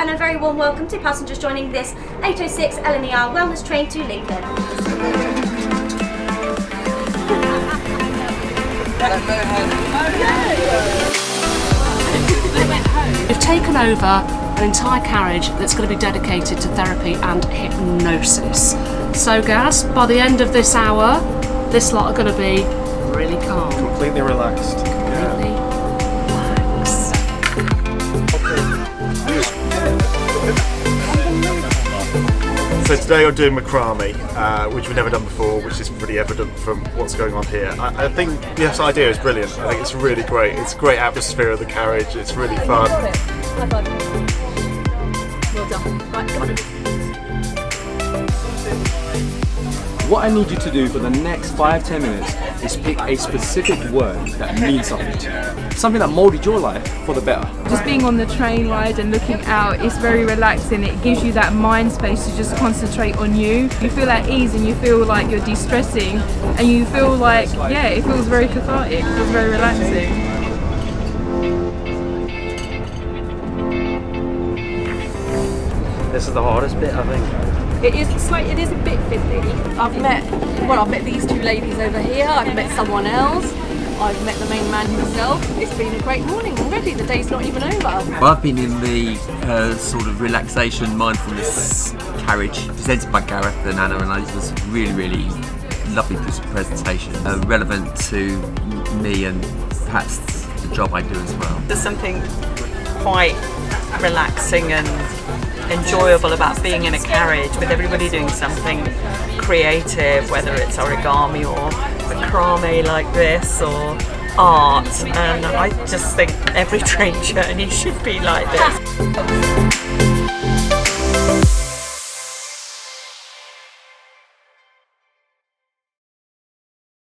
and a very warm welcome to passengers joining this 806 LNER wellness train to Lincoln. We've taken over an entire carriage that's going to be dedicated to therapy and hypnosis. So Gaz, by the end of this hour, this lot are going to be really calm. Completely relaxed. Completely relaxed. So today I'm doing macrame, which we've never done before, which is pretty evident from what's going on here. I think this idea is brilliant. I think it's really great. It's a great atmosphere of the carriage. It's really fun. High five. Well done. Right, come on. What I need you to do for the next 5-10 minutes is pick a specific word that means something to you. Something that molded your life for the better. Just being on the train ride and looking out, it's very relaxing. It gives you that mind space to just concentrate on you. You feel at ease and you feel like you're de-stressing and you feel like, yeah, it feels very cathartic. It feels very relaxing. This is the hardest bit, I think. It is a bit fiddly. I've met these two ladies over here, I've met someone else, I've met the main man himself. It's been a great morning already, the day's not even over. Well, I've been in the sort of relaxation mindfulness carriage presented by Gareth and Anna, and it was a really lovely presentation, relevant to me and perhaps the job I do as well. There's something quite relaxing and enjoyable about being in a carriage with everybody doing something creative, whether it's origami or macrame like this or art, and I just think every train journey should be like this.